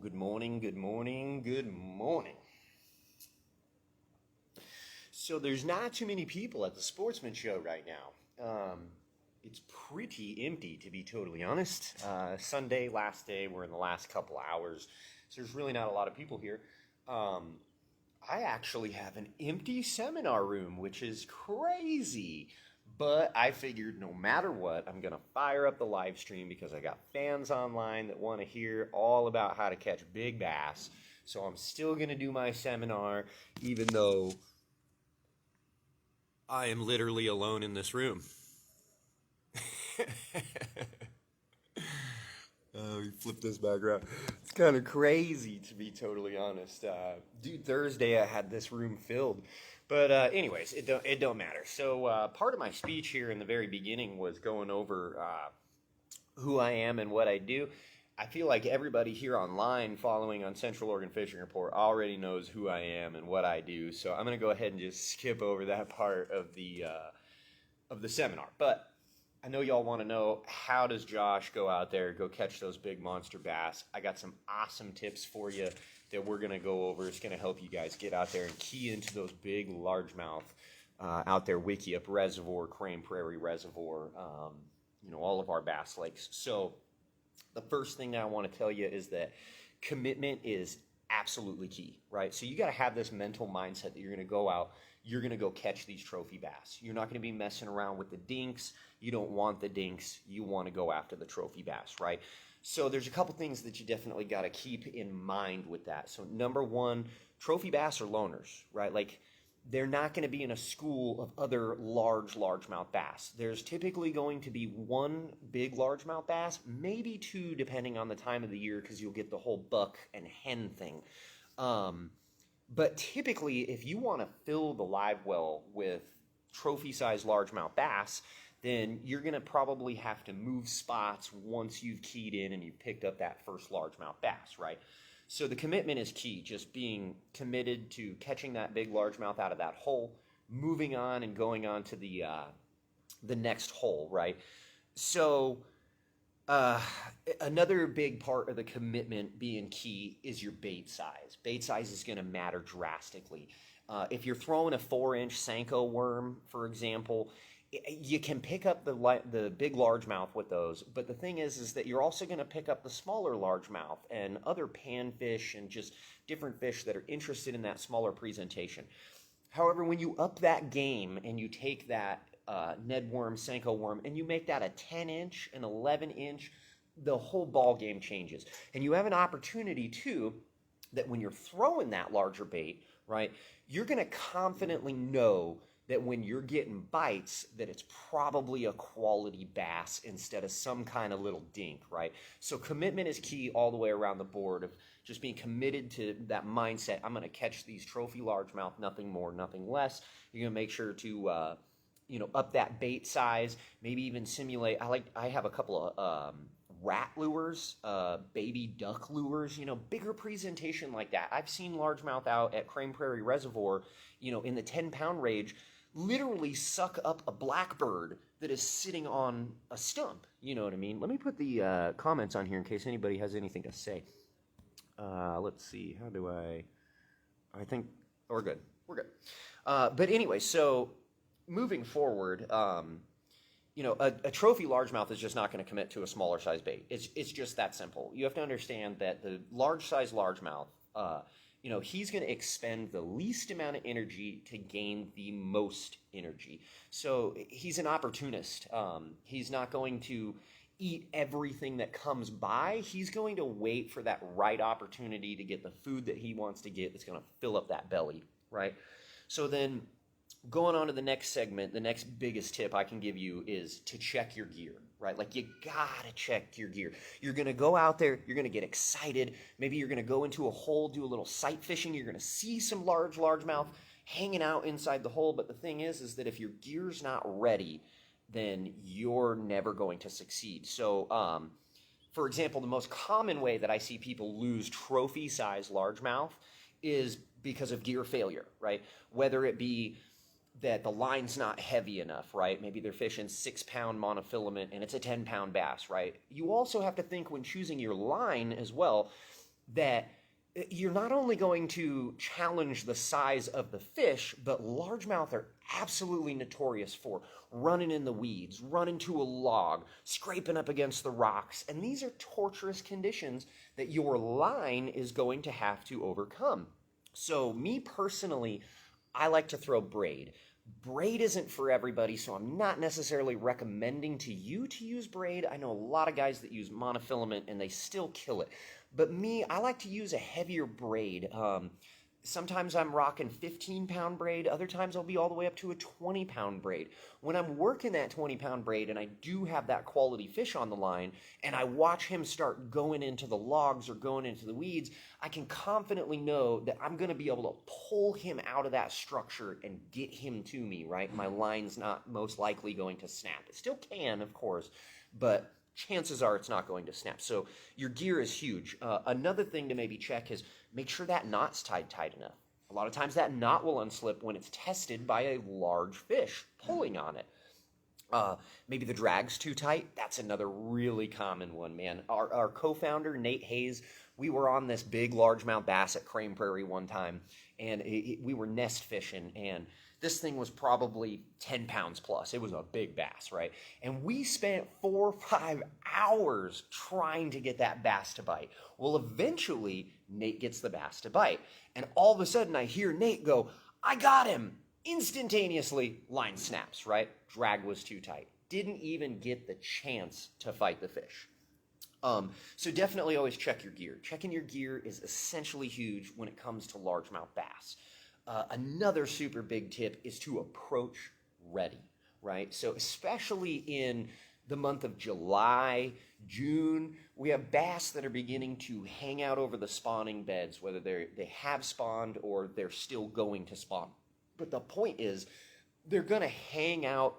Good morning, good morning, good morning. So there's not too many people at the Sportsman Show right now. It's pretty empty, to be totally honest. Sunday, last day, we're in the last couple hours, so there's really not a lot of people here. I actually have an empty seminar room, which is crazy. But I figured no matter what, I'm going to fire up the live stream because I got fans online that want to hear all about how to catch big bass. So I'm still going to do my seminar, even though I am literally alone in this room. Oh, you flip this back around. It's kind of crazy, to be totally honest. Dude, Thursday I had this room filled. But anyways, it don't matter. So part of my speech here in the very beginning was going over who I am and what I do. I feel like everybody here online following on Central Oregon Fishing Report already knows who I am and what I do. So I'm going to go ahead and just skip over that part of the seminar. But I know y'all want to know, how does Josh go out there, go catch those big monster bass? I got some awesome tips for you that we're going to go over. It's going to help you guys get out there and key into those big largemouth out there, Wickiup Reservoir, Crane Prairie Reservoir, all of our bass lakes. So the first thing that I want to tell you is that commitment is absolutely key, right? So you got to have this mental mindset that you're going to go out, you're going to go catch these trophy bass. You're not going to be messing around with the dinks. You don't want the dinks. You want to go after the trophy bass, right? So there's a couple things that you definitely got to keep in mind with that. So number one, trophy bass are loners, right? Like, they're not going to be in a school of other largemouth bass. There's typically going to be one big largemouth bass, maybe two depending on the time of the year, because you'll get the whole buck and hen thing. But typically, if you want to fill the live well with trophy-sized largemouth bass, then you're going to probably have to move spots once you've keyed in and you've picked up that first largemouth bass, right? So the commitment is key, just being committed to catching that big largemouth out of that hole, moving on and going on to the next hole, right? So another big part of the commitment being key is your bait size. Bait size is going to matter drastically. If you're throwing a 4-inch Senko worm, for example, you can pick up the big largemouth with those, but the thing is that you're also going to pick up the smaller largemouth and other panfish and just different fish that are interested in that smaller presentation. However, when you up that game and you take that Ned worm, Senko worm, and you make that a 10-inch, an 11-inch, the whole ball game changes. And you have an opportunity, too, that when you're throwing that larger bait, right, you're going to confidently know that when you're getting bites, that it's probably a quality bass instead of some kind of little dink, right? So commitment is key all the way around the board of just being committed to that mindset. I'm going to catch these trophy largemouth, nothing more, nothing less. You're going to make sure to up that bait size, maybe even simulate. I have a couple of rat lures, baby duck lures, bigger presentation like that. I've seen largemouth out at Crane Prairie Reservoir, in the 10-pound range, literally suck up a blackbird that is sitting on a stump. You know what I mean? Let me put the comments on here in case anybody has anything to say. Let's see. How do I think we're good. We're good. But anyway, so moving forward, a trophy largemouth is just not going to commit to a smaller size bait. It's just that simple. You have to understand that the large size largemouth, he's going to expend the least amount of energy to gain the most energy. So he's an opportunist. He's not going to eat everything that comes by. He's going to wait for that right opportunity to get the food that he wants to get that's going to fill up that belly, right? So then going on to the next segment, the next biggest tip I can give you is to check your gear, right? Like, you gotta check your gear. You're gonna go out there, you're gonna get excited. Maybe you're gonna go into a hole, do a little sight fishing. You're gonna see some largemouth hanging out inside the hole. But the thing is that if your gear's not ready, then you're never going to succeed. So, for example, the most common way that I see people lose trophy-sized largemouth is because of gear failure, right? Whether it be that the line's not heavy enough, right? Maybe they're fishing 6-pound monofilament and it's a 10-pound bass, right? You also have to think when choosing your line as well, that you're not only going to challenge the size of the fish, but largemouth are absolutely notorious for running in the weeds, running to a log, scraping up against the rocks. And these are torturous conditions that your line is going to have to overcome. So me personally, I like to throw braid. Braid isn't for everybody, so I'm not necessarily recommending to you to use braid. I know a lot of guys that use monofilament and they still kill it. But me, I like to use a heavier braid. Sometimes I'm rocking 15-pound braid. Other times I'll be all the way up to a 20-pound braid. When I'm working that 20-pound braid and I do have that quality fish on the line and I watch him start going into the logs or going into the weeds, I can confidently know that I'm going to be able to pull him out of that structure and get him to me, right? My line's not most likely going to snap. It still can, of course, but chances are it's not going to snap. So your gear is huge. Another thing to maybe check is make sure that knot's tied tight enough. A lot of times that knot will unslip when it's tested by a large fish pulling on it. Maybe the drag's too tight. That's another really common one, man. Our co-founder, Nate Hayes, we were on this big largemouth bass at Crane Prairie one time, and we were nest fishing, and this thing was probably 10 pounds plus. It was a big bass, right? And we spent 4 or 5 hours trying to get that bass to bite. Well, eventually, Nate gets the bass to bite. And all of a sudden, I hear Nate go, "I got him!" Instantaneously, line snaps, right? Drag was too tight. Didn't even get the chance to fight the fish. So definitely always check your gear. Checking your gear is essentially huge when it comes to largemouth bass. Another super big tip is to approach ready, right? So especially in the month of July, June, we have bass that are beginning to hang out over the spawning beds, whether they have spawned or they're still going to spawn. But the point is, they're going to hang out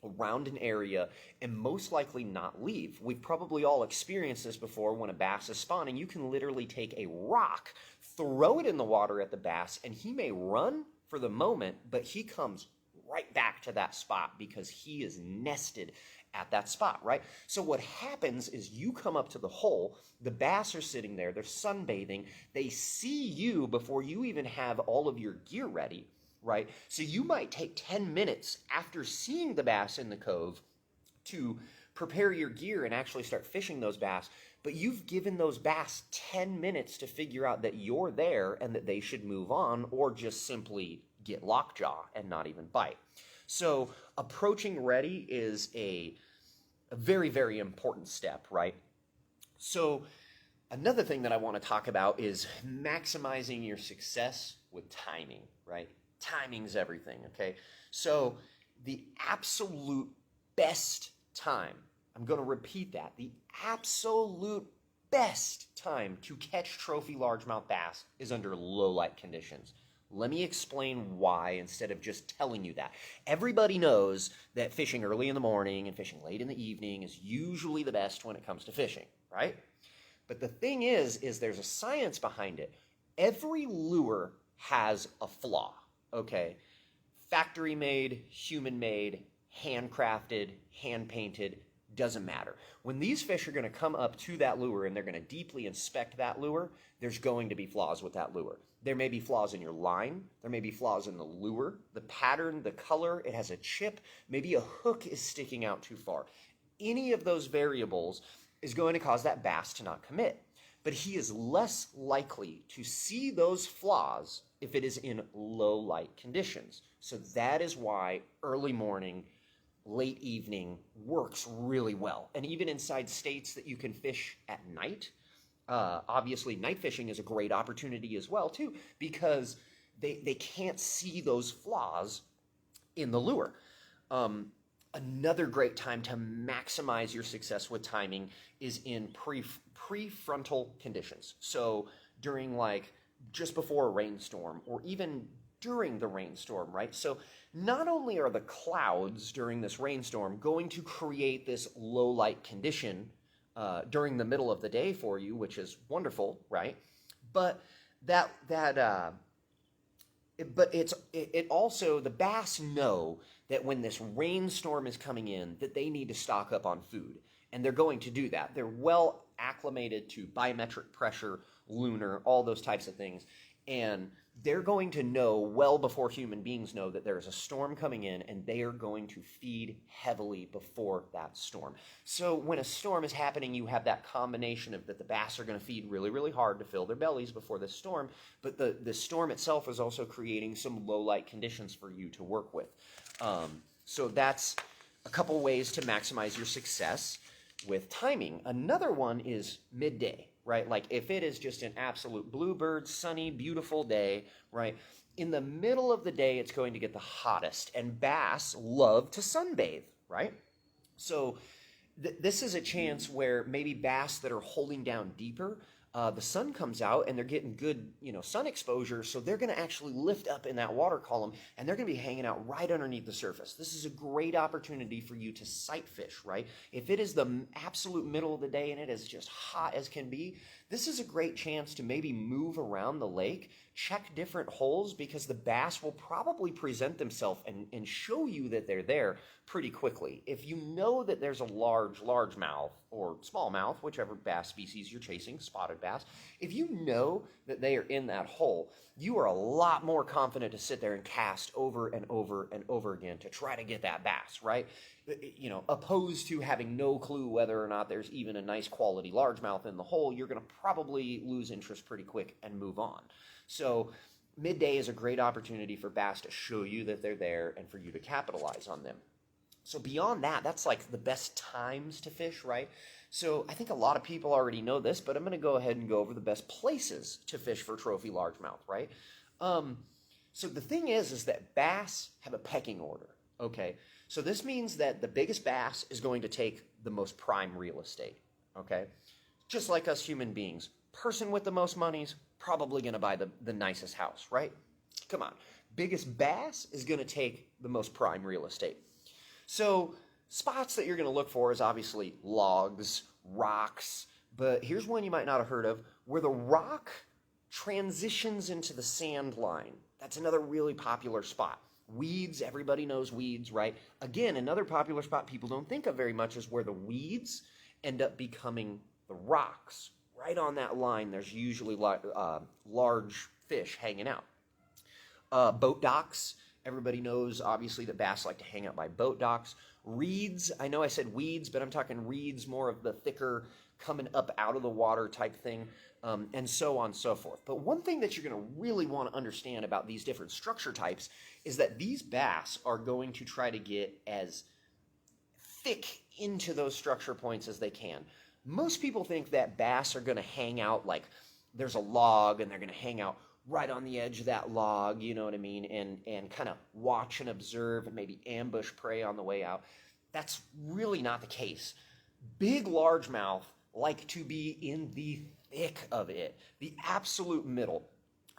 around an area and most likely not leave. We've probably all experienced this before. When a bass is spawning, you can literally take a rock, throw it in the water at the bass, and he may run for the moment, but he comes right back to that spot because he is nested at that spot, right? So what happens is you come up to the hole, the bass are sitting there, they're sunbathing, they see you before you even have all of your gear ready, right? So you might take 10 minutes after seeing the bass in the cove to prepare your gear and actually start fishing those bass, but you've given those bass 10 minutes to figure out that you're there and that they should move on or just simply get lockjaw and not even bite. So approaching ready is a very, very important step, right? So another thing that I want to talk about is maximizing your success with timing, right? Timing's everything, okay? So the absolute best time, I'm going to repeat that, the absolute best time to catch trophy largemouth bass is under low light conditions. Let me explain why instead of just telling you that. Everybody knows that fishing early in the morning and fishing late in the evening is usually the best when it comes to fishing, right? But the thing is there's a science behind it. Every lure has a flaw, okay? Factory made, human made, handcrafted, hand painted, doesn't matter. When these fish are going to come up to that lure and they're going to deeply inspect that lure, there's going to be flaws with that lure. There may be flaws in your line. There may be flaws in the lure, the pattern, the color. It has a chip. Maybe a hook is sticking out too far. Any of those variables is going to cause that bass to not commit. But he is less likely to see those flaws if it is in low light conditions. So that is why early morning, late evening works really well. And even inside states that you can fish at night, obviously night fishing is a great opportunity as well too, because they can't see those flaws in the lure. Another great time to maximize your success with timing is in prefrontal conditions. So during like just before a rainstorm or even during the rainstorm, right? So not only are the clouds during this rainstorm going to create this low light condition during the middle of the day for you, which is wonderful, right? But it also, the bass know that when this rainstorm is coming in, that they need to stock up on food. And they're going to do that. They're well acclimated to biometric pressure, lunar, all those types of things. And they're going to know well before human beings know that there is a storm coming in, and they are going to feed heavily before that storm. So when a storm is happening, you have that combination of that the bass are going to feed really, really hard to fill their bellies before the storm, but the storm itself is also creating some low light conditions for you to work with. So that's a couple ways to maximize your success with timing. Another one is midday, right? Like if it is just an absolute bluebird, sunny, beautiful day, right? In the middle of the day, it's going to get the hottest, and bass love to sunbathe, right? So this is a chance where maybe bass that are holding down deeper, the sun comes out and they're getting good, sun exposure, so they're going to actually lift up in that water column, and they're going to be hanging out right underneath the surface. This is a great opportunity for you to sight fish, right? If it is the absolute middle of the day and it is just hot as can be, this is a great chance to maybe move around the lake, check different holes, because the bass will probably present themselves and show you that they're there pretty quickly. If you know that there's a largemouth or smallmouth, whichever bass species you're chasing, spotted bass, if you know that they are in that hole, you are a lot more confident to sit there and cast over and over and over again to try to get that bass, right? Opposed to having no clue whether or not there's even a nice quality largemouth in the hole, you're going to probably lose interest pretty quick and move on. So midday is a great opportunity for bass to show you that they're there and for you to capitalize on them. So beyond that, that's like the best times to fish, right? So I think a lot of people already know this, but I'm going to go ahead and go over the best places to fish for trophy largemouth, right? So the thing is that bass have a pecking order, okay? So this means that the biggest bass is going to take the most prime real estate, okay? Just like us human beings, person with the most money's probably going to buy the nicest house, right? Come on. Biggest bass is going to take the most prime real estate. So spots that you're going to look for is obviously logs, rocks, but here's one you might not have heard of, where the rock transitions into the sand line. That's another really popular spot. Weeds, everybody knows weeds, right? Again, another popular spot people don't think of very much is where the weeds end up becoming the rocks. Right on that line, there's usually large fish hanging out. Boat docks. Everybody knows, obviously, that bass like to hang out by boat docks. Reeds, I know I said weeds, but I'm talking reeds, more of the thicker, coming up out of the water type thing, and so on and so forth. But one thing that you're going to really want to understand about these different structure types is that these bass are going to try to get as thick into those structure points as they can. Most people think that bass are going to hang out like there's a log and they're going to hang out right on the edge of that log, you know what I mean, and kind of watch and observe and maybe ambush prey on the way out. That's really not the case. Big largemouth like to be in the thick of it, the absolute middle.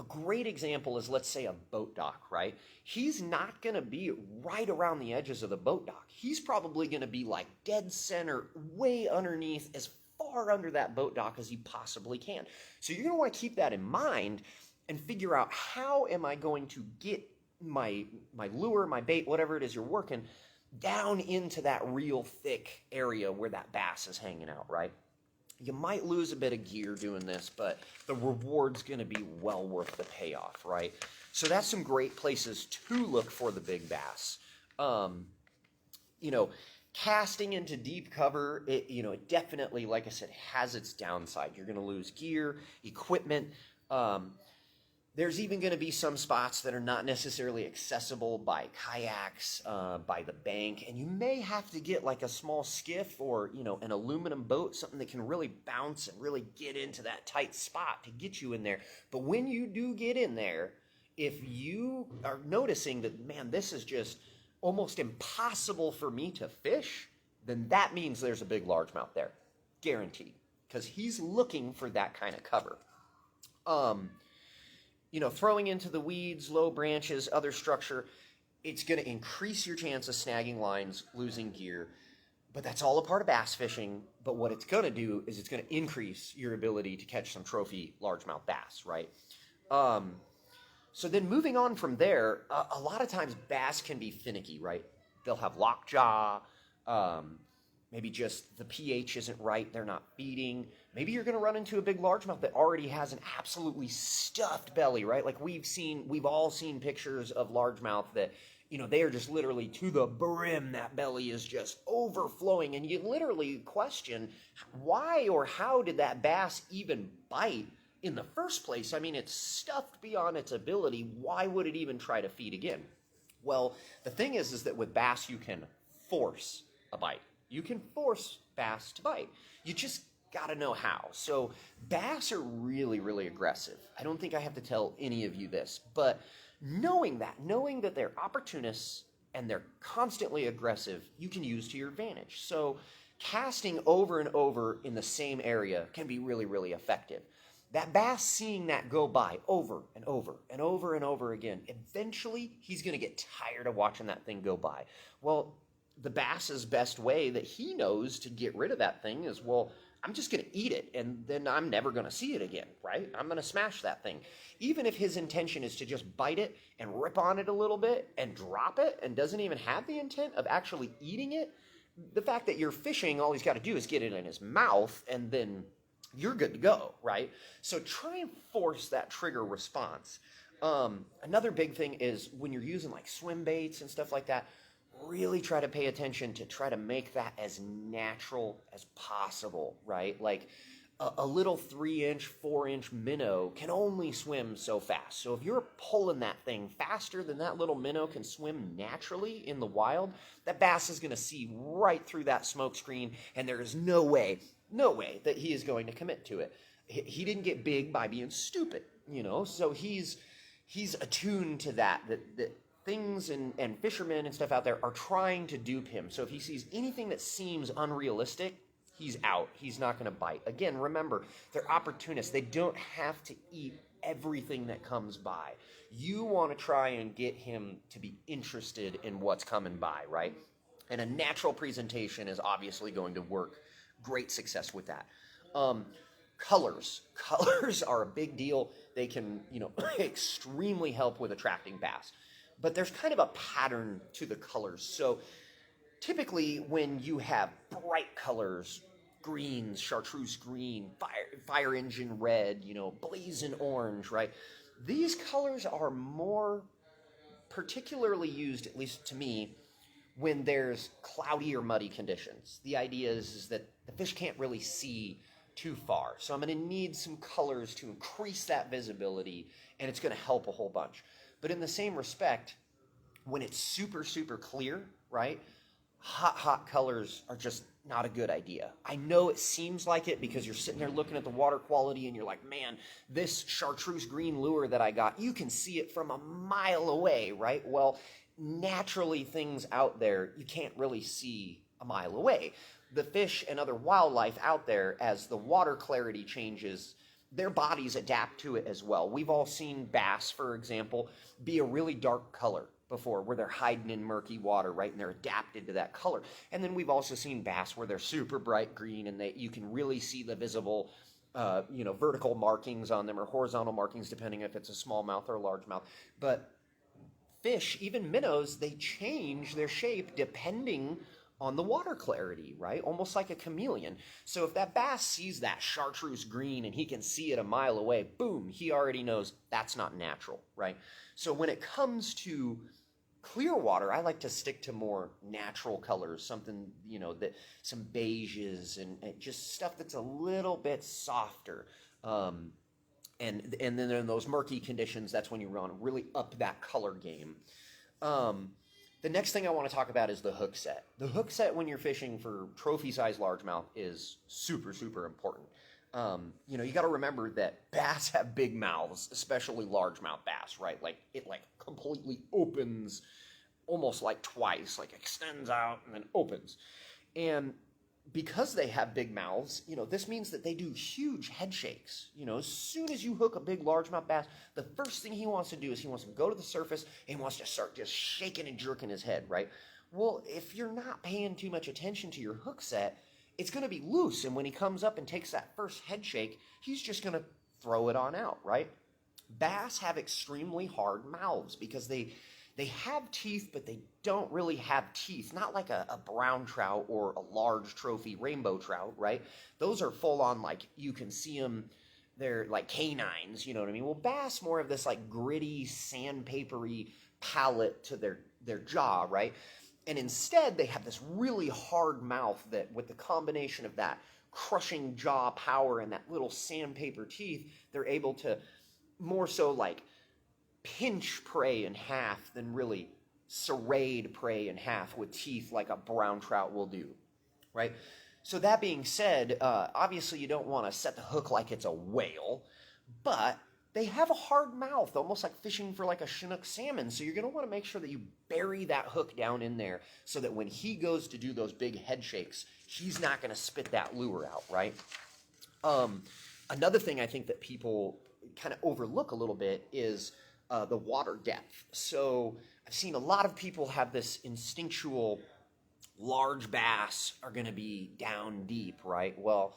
A great example is, let's say, a boat dock, right? He's not going to be right around the edges of the boat dock. He's probably going to be like dead center, way underneath, as far under that boat dock as he possibly can. So you're going to want to keep that in mind and figure out, how am I going to get my lure, my bait, whatever it is you're working, down into that real thick area where that bass is hanging out, right? You might lose a bit of gear doing this, but the reward's going to be well worth the payoff, right? So that's some great places to look for the big bass. Casting into deep cover, it definitely, like I said, has its downside. You're going to lose gear, equipment. There's even going to be some spots that are not necessarily accessible by kayaks, by the bank, and you may have to get like a small skiff or, an aluminum boat, something that can really bounce and really get into that tight spot to get you in there. But when you do get in there, if you are noticing that, man, this is just almost impossible for me to fish, then that means there's a big largemouth there, guaranteed, because he's looking for that kind of cover. Throwing into the weeds, low branches, other structure, it's going to increase your chance of snagging lines, losing gear. But that's all a part of bass fishing. But what it's going to do is it's going to increase your ability to catch some trophy largemouth bass, right? So then moving on from there, a lot of times bass can be finicky, right? They'll have lockjaw. Maybe just the pH isn't right, they're not feeding. Maybe you're going to run into a big largemouth that already has an absolutely stuffed belly, right? Like we've all seen pictures of largemouth that, they are just literally to the brim. That belly is just overflowing, and you literally question why or how did that bass even bite in the first place? I mean, it's stuffed beyond its ability. Why would it even try to feed again? Well, the thing is that with bass, you can force a bite. You can force bass to bite. You just got to know how. So bass are really, really aggressive. I don't think I have to tell any of you this, but knowing that they're opportunists and they're constantly aggressive, you can use to your advantage. So casting over and over in the same area can be really, really effective. That bass seeing that go by over and over and over and over again, eventually he's going to get tired of watching that thing go by. Well, the bass's best way that he knows to get rid of that thing is, well, I'm just going to eat it, and then I'm never going to see it again, right? I'm going to smash that thing. Even if his intention is to just bite it and rip on it a little bit and drop it and doesn't even have the intent of actually eating it, the fact that you're fishing, all he's got to do is get it in his mouth, and then you're good to go, right? So try and force that trigger response. Another big thing is when you're using like swim baits and stuff like that, really try to pay attention to try to make that as natural as possible, right? Like a little 3-inch, 4-inch minnow can only swim so fast. So if you're pulling that thing faster than that little minnow can swim naturally in the wild, that bass is going to see right through that smoke screen, and there is no way that he is going to commit to it. He didn't get big by being stupid, so he's attuned to that things and fishermen and stuff out there are trying to dupe him. So if he sees anything that seems unrealistic, he's out. He's not going to bite. Again, remember, they're opportunists. They don't have to eat everything that comes by. You want to try and get him to be interested in what's coming by, right? And a natural presentation is obviously going to work. Great success with that. Colors are a big deal. They can, extremely help with attracting bass. But there's kind of a pattern to the colors. So typically when you have bright colors, greens, chartreuse green, fire engine red, blazing orange, right? These colors are more particularly used, at least to me, when there's cloudy or muddy conditions. The idea is that the fish can't really see too far. So I'm going to need some colors to increase that visibility, and it's going to help a whole bunch. But in the same respect, when it's super, super clear, right, hot colors are just not a good idea. I know it seems like it because you're sitting there looking at the water quality and you're like, man, this chartreuse green lure that I got, you can see it from a mile away, right? Well, naturally things out there you can't really see a mile away. The fish and other wildlife out there, as the water clarity changes, their bodies adapt to it as well. We've all seen bass, for example, be a really dark color before, where they're hiding in murky water, right? And they're adapted to that color. And then we've also seen bass where they're super bright green and you can really see the visible, vertical markings on them or horizontal markings, depending if it's a smallmouth or a largemouth. But fish, even minnows, they change their shape depending on the water clarity, right? Almost like a chameleon. So if that bass sees that chartreuse green and he can see it a mile away, boom, he already knows that's not natural, right? So when it comes to clear water, I like to stick to more natural colors, something, that some beiges and just stuff that's a little bit softer. And then in those murky conditions, that's when you want to really up that color game. The next thing I want to talk about is the hook set. The hook set when you're fishing for trophy-sized largemouth is super, super important. You got to remember that bass have big mouths, especially largemouth bass, right? Like it completely opens almost like twice, like extends out and then opens. And because they have big mouths, this means that they do huge head shakes. As soon as you hook a big largemouth bass, the first thing he wants to do is he wants to go to the surface and he wants to start just shaking and jerking his head, right? Well, if you're not paying too much attention to your hook set, it's going to be loose. And when he comes up and takes that first head shake, he's just going to throw it on out, right? Bass have extremely hard mouths because they They have teeth, but they don't really have teeth. Not like a brown trout or a large trophy rainbow trout, right? Those are full on, like, you can see them, they're like canines, you know what I mean? Well, bass more of this like gritty, sandpapery palate to their jaw, right? And instead, they have this really hard mouth that, with the combination of that crushing jaw power and that little sandpaper teeth, they're able to more so like pinch prey in half than really serrate prey in half with teeth like a brown trout will do, right? So that being said, obviously you don't want to set the hook like it's a whale, but they have a hard mouth, almost like fishing for like a Chinook salmon. So you're going to want to make sure that you bury that hook down in there so that when he goes to do those big head shakes, he's not going to spit that lure out, right? Another thing I think that people kind of overlook a little bit is the water depth. So I've seen a lot of people have this instinctual large bass are going to be down deep, right? Well,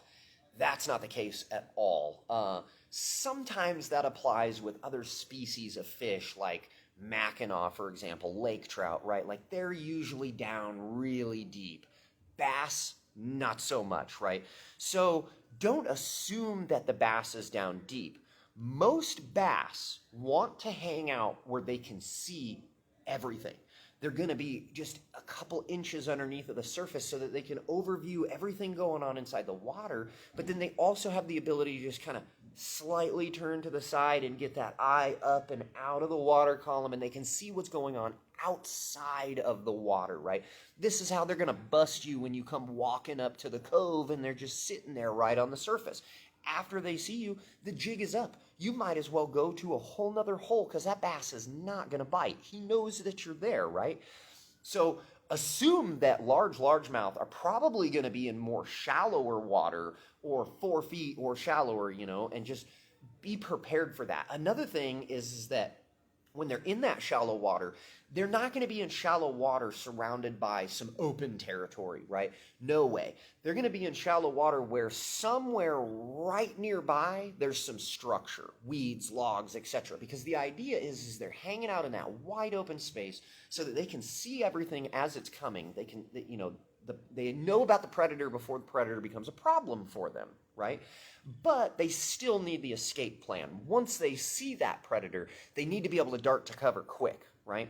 that's not the case at all. Sometimes that applies with other species of fish like Mackinaw, for example, lake trout, right? Like they're usually down really deep. Bass, not so much, right? So don't assume that the bass is down deep. Most bass want to hang out where they can see everything. They're going to be just a couple inches underneath of the surface so that they can overview everything going on inside the water, but then they also have the ability to just kind of slightly turn to the side and get that eye up and out of the water column, and they can see what's going on outside of the water, right? This is how they're going to bust you when you come walking up to the cove and they're just sitting there right on the surface. After they see you, the jig is up. You might as well go to a whole nother hole because that bass is not going to bite. He knows that you're there, right? So assume that largemouth are probably going to be in more shallower water or 4 feet or shallower, and just be prepared for that. Another thing is that when they're in that shallow water, they're not going to be in shallow water surrounded by some open territory, right? No way. They're going to be in shallow water where somewhere right nearby there's some structure, weeds, logs, etc. Because the idea is they're hanging out in that wide open space so that they can see everything as it's coming. They know about the predator before the predator becomes a problem for them, right? But they still need the escape plan. Once they see that predator, they need to be able to dart to cover quick, right?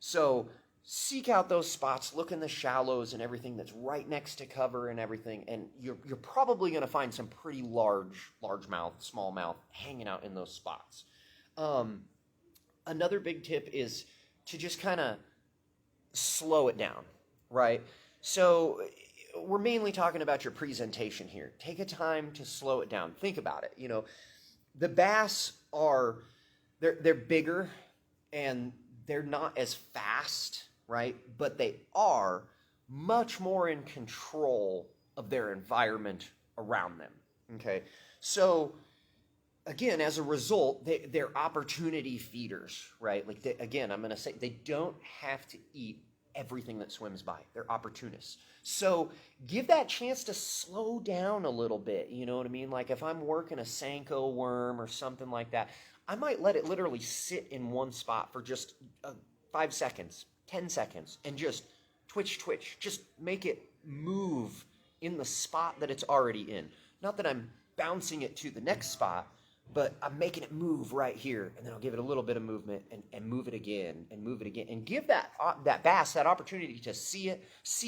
So seek out those spots, look in the shallows and everything that's right next to cover and everything, and you're probably going to find some pretty largemouth, smallmouth hanging out in those spots. Another big tip is to just kind of slow it down, right? So we're mainly talking about your presentation here. Take a time to slow it down. Think about it. The bass they're bigger and they're not as fast, right? But they are much more in control of their environment around them, okay? So again, as a result, they're opportunity feeders, right? Like, I'm going to say they don't have to eat everything that swims by. They're opportunists. So give that chance to slow down a little bit. You know what I mean? Like if I'm working a Senko worm or something like that, I might let it literally sit in one spot for just 5 seconds, 10 seconds, and just twitch. Just make it move in the spot that it's already in. Not that I'm bouncing it to the next spot, but I'm making it move right here, and then I'll give it a little bit of movement and move it again, and give that bass that opportunity to see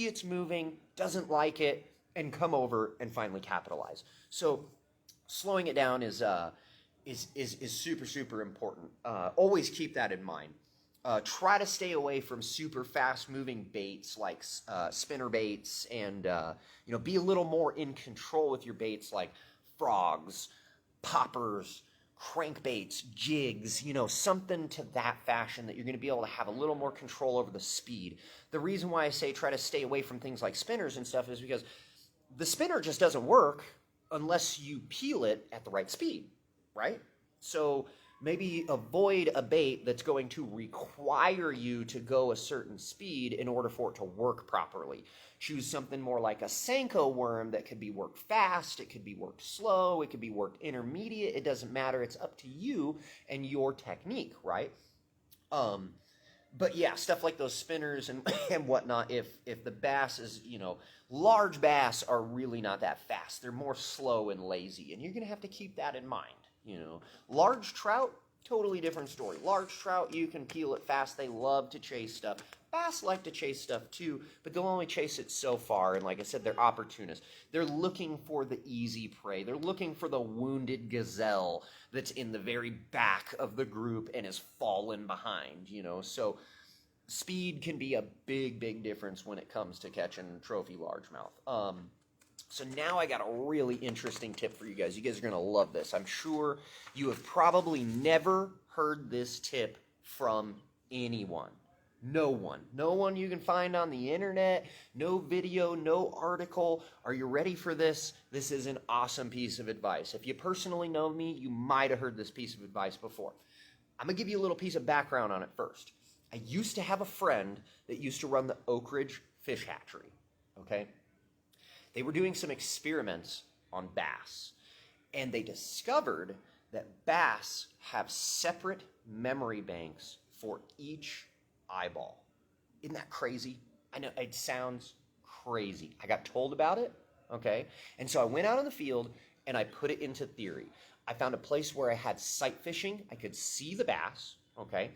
it's moving, doesn't like it, and come over and finally capitalize. So slowing it down is super important. Always keep that in mind. Try to stay away from super fast moving baits like spinner baits, and be a little more in control with your baits like frogs, poppers, crankbaits, jigs, something to that fashion that you're going to be able to have a little more control over the speed. The reason why I say try to stay away from things like spinners and stuff is because the spinner just doesn't work unless you peel it at the right speed, right? So maybe avoid a bait that's going to require you to go a certain speed in order for it to work properly. Choose something more like a Senko worm that could be worked fast, it could be worked slow, it could be worked intermediate. It doesn't matter. It's up to you and your technique, right? But yeah, stuff like those spinners and and whatnot. If the bass is, large bass are really not that fast. They're more slow and lazy, and you're gonna have to keep that in mind. Large trout, totally different story. Large trout, you can peel it fast. They love to chase stuff. Bass like to chase stuff too, but they'll only chase it so far. And like I said, they're opportunists. They're looking for the easy prey. They're looking for the wounded gazelle that's in the very back of the group and has fallen behind, So speed can be a big, big difference when it comes to catching trophy largemouth. So now I got a really interesting tip for you guys. You guys are going to love this. I'm sure you have probably never heard this tip from anyone. No one you can find on the internet, no video, no article. Are you ready for this? This is an awesome piece of advice. If you personally know me, you might have heard this piece of advice before. I'm going to give you a little piece of background on it first. I used to have a friend that used to run the Oak Ridge Fish Hatchery, okay? They were doing some experiments on bass, and they discovered that bass have separate memory banks for each eyeball. Isn't that crazy? I know it sounds crazy. I got told about it, okay? And so I went out on the field and I put it into theory. I found a place where I had sight fishing. I could see the bass, okay?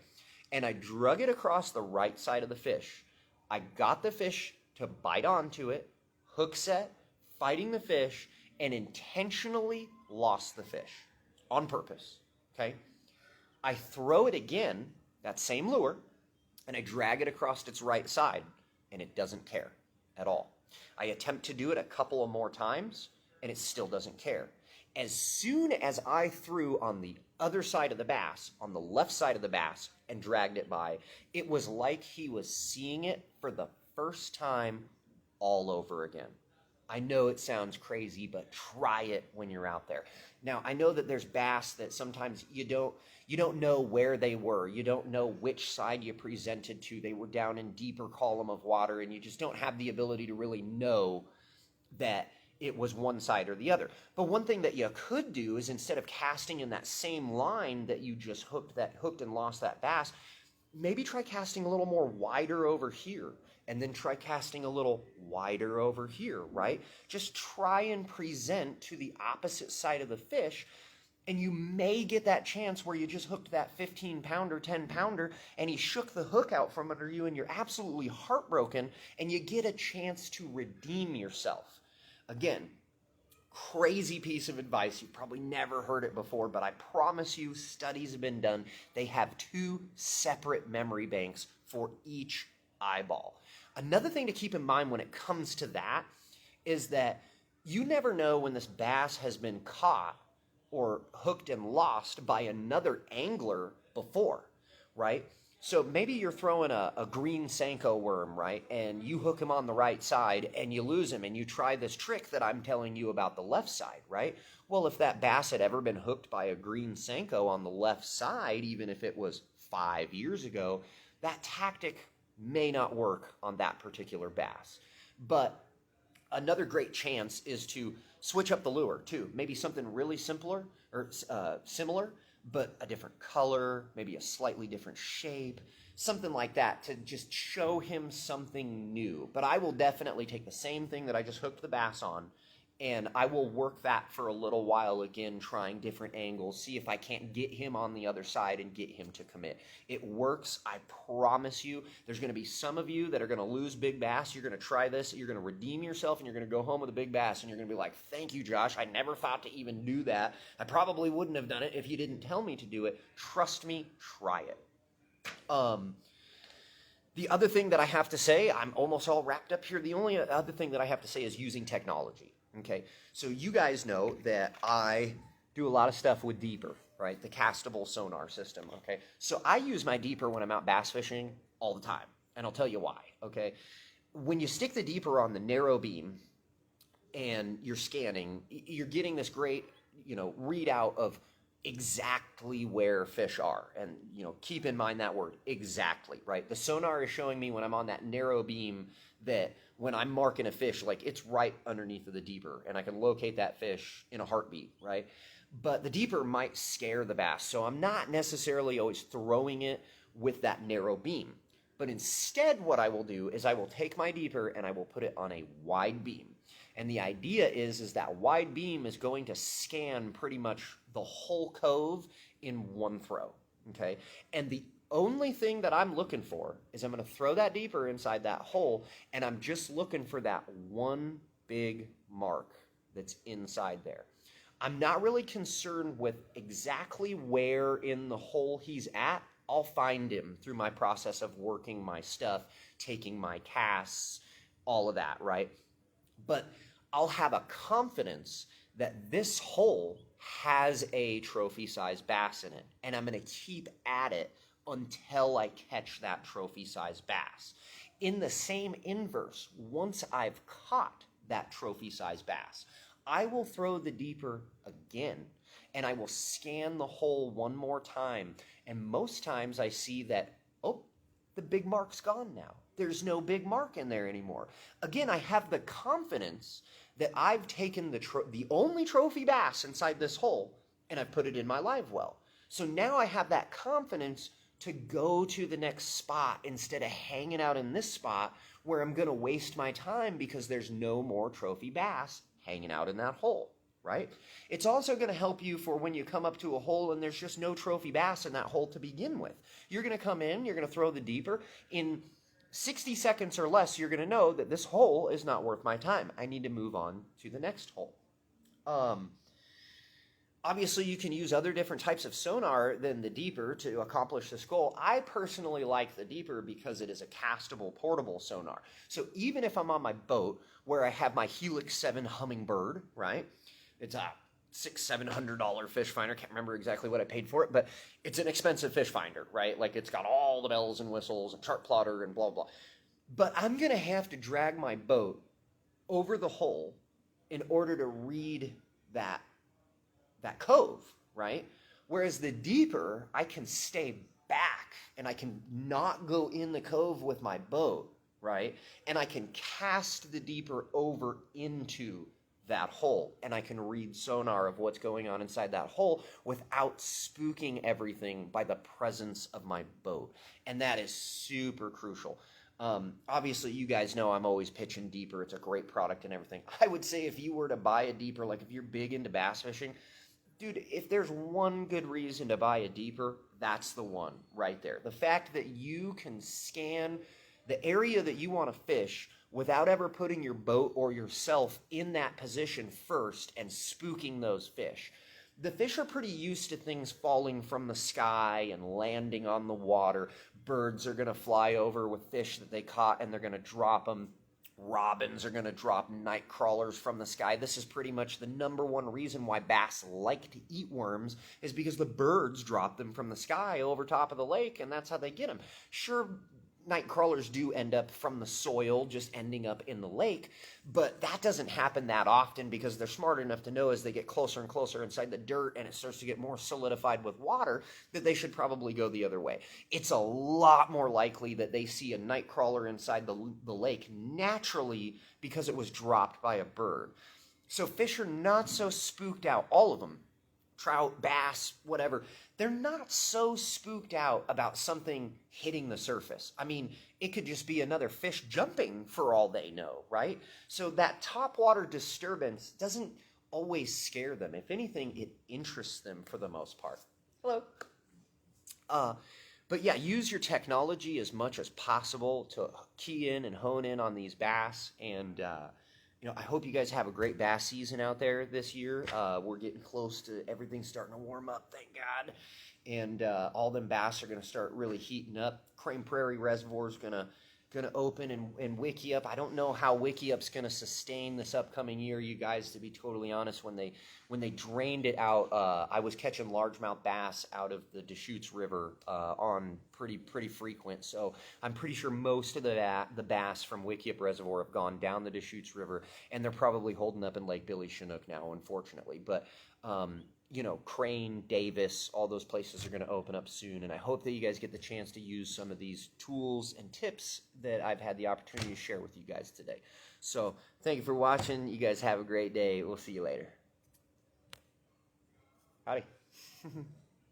And I drug it across the right side of the fish. I got the fish to bite onto it, hook set, fighting the fish, and intentionally lost the fish on purpose, okay? I throw it again, that same lure, and I drag it across its right side, and it doesn't care at all. I attempt to do it a couple of more times, and it still doesn't care. As soon as I threw on the other side of the bass, on the left side of the bass, and dragged it by, it was like he was seeing it for the first time all over again. I know it sounds crazy, but try it when you're out there. Now, I know that there's bass that sometimes you don't know where they were. You don't know which side you presented to. They were down in deeper column of water, and you just don't have the ability to really know that it was one side or the other. But one thing that you could do is, instead of casting in that same line that you just hooked and lost that bass, maybe try casting a little more wider over here, and then try casting a little wider over here, right? Just try and present to the opposite side of the fish, and you may get that chance where you just hooked that 15-pounder, 10-pounder, and he shook the hook out from under you, and you're absolutely heartbroken, and you get a chance to redeem yourself. Again, crazy piece of advice. You've probably never heard it before, but I promise you, studies have been done. They have 2 separate memory banks for each eyeball. Another thing to keep in mind when it comes to that is that you never know when this bass has been caught or hooked and lost by another angler before, right? So maybe you're throwing a green Senko worm, right? And you hook him on the right side and you lose him, and you try this trick that I'm telling you about the left side, right? Well, if that bass had ever been hooked by a green Senko on the left side, even if it was 5 years ago, that tactic may not work on that particular bass. But another great chance is to switch up the lure too. Maybe something really simpler or similar, but a different color, maybe a slightly different shape, something like that, to just show him something new. But I will definitely take the same thing that I just hooked the bass on, and I will work that for a little while again, trying different angles, see if I can't get him on the other side and get him to commit. It works, I promise you. There's going to be some of you that are going to lose big bass. You're going to try this, you're going to redeem yourself, and you're going to go home with a big bass, and you're going to be like, thank you, Josh. I never thought to even do that. I probably wouldn't have done it if you didn't tell me to do it. Trust me, try it. The other thing that I have to say, I'm almost all wrapped up here. The only other thing that I have to say is using technology. Okay, so you guys know that I do a lot of stuff with Deeper, right? The castable sonar system, okay? So I use my Deeper when I'm out bass fishing all the time, and I'll tell you why, okay? When you stick the Deeper on the narrow beam and you're scanning, you're getting this great, readout of exactly where fish are. And, keep in mind that word, exactly, right? The sonar is showing me when I'm on that narrow beam that when I'm marking a fish, like it's right underneath of the Deeper, and I can locate that fish in a heartbeat, right? But the Deeper might scare the bass, so I'm not necessarily always throwing it with that narrow beam. But instead what I will do is I will take my deeper and I will put it on a wide beam. And the idea is that wide beam is going to scan pretty much the whole cove in one throw, okay? And the only thing that I'm looking for is I'm going to throw that deeper inside that hole, and I'm just looking for that one big mark that's inside there. I'm not really concerned with exactly where in the hole he's at. I'll find him through my process of working my stuff, taking my casts, all of that, right? But I'll have a confidence that this hole has a trophy-sized bass in it, and I'm going to keep at it until I catch that trophy-sized bass. In the same inverse, once I've caught that trophy-sized bass, I will throw the deeper again, and I will scan the hole one more time, and most times I see that, oh, the big mark's gone now. There's no big mark in there anymore. Again, I have the confidence that I've taken the only trophy bass inside this hole, and I've put it in my live well. So now I have that confidence to go to the next spot instead of hanging out in this spot where I'm going to waste my time because there's no more trophy bass hanging out in that hole, right? It's also going to help you for when you come up to a hole and there's just no trophy bass in that hole to begin with. You're going to come in, you're going to throw the deeper. In 60 seconds or less, you're going to know that this hole is not worth my time. I need to move on to the next hole. Obviously, you can use other different types of sonar than the deeper to accomplish this goal. I personally like the deeper because it is a castable, portable sonar. So even if I'm on my boat where I have my Helix 7 Hummingbird, right? It's a $600-700 fish finder. Can't remember exactly what I paid for it, but it's an expensive fish finder, right? Like it's got all the bells and whistles and chart plotter and blah, blah. But I'm going to have to drag my boat over the hole in order to read that cove, right? Whereas the deeper, I can stay back and I can not go in the cove with my boat, right? And I can cast the deeper over into that hole, and I can read sonar of what's going on inside that hole without spooking everything by the presence of my boat. And that is super crucial. Obviously, you guys know I'm always pitching deeper. It's a great product and everything. I would say if you were to buy a deeper, like if you're big into bass fishing, dude, if there's one good reason to buy a deeper, that's the one right there. The fact that you can scan the area that you want to fish without ever putting your boat or yourself in that position first and spooking those fish. The fish are pretty used to things falling from the sky and landing on the water. Birds are going to fly over with fish that they caught and they're going to drop them. Robins are going to drop night crawlers from the sky. This is pretty much the number one reason why bass like to eat worms is because the birds drop them from the sky over top of the lake, and that's how they get them. Sure, night crawlers do end up from the soil, just ending up in the lake, but that doesn't happen that often because they're smart enough to know as they get closer and closer inside the dirt and it starts to get more solidified with water that they should probably go the other way. It's a lot more likely that they see a night crawler inside the lake naturally because it was dropped by a bird. So fish are not so spooked out, all of them, trout, bass, whatever, they're not so spooked out about something hitting the surface. I mean, it could just be another fish jumping for all they know, right? So that topwater disturbance doesn't always scare them. If anything, it interests them for the most part. Hello. But yeah, use your technology as much as possible to key in and hone in on these bass. And I hope you guys have a great bass season out there this year. We're getting close to everything starting to warm up, thank God. And all them bass are going to start really heating up. Crane Prairie Reservoir is going to open and Wickiup. I don't know how Wickiup's going to sustain this upcoming year, you guys, to be totally honest. When they drained it out, I was catching largemouth bass out of the Deschutes River on pretty frequent. So I'm pretty sure most of the bass from Wickiup Reservoir have gone down the Deschutes River, and they're probably holding up in Lake Billy Chinook now, unfortunately. But Crane, Davis, all those places are going to open up soon, and I hope that you guys get the chance to use some of these tools and tips that I've had the opportunity to share with you guys today. So thank you for watching. You guys have a great day. We'll see you later. Howdy.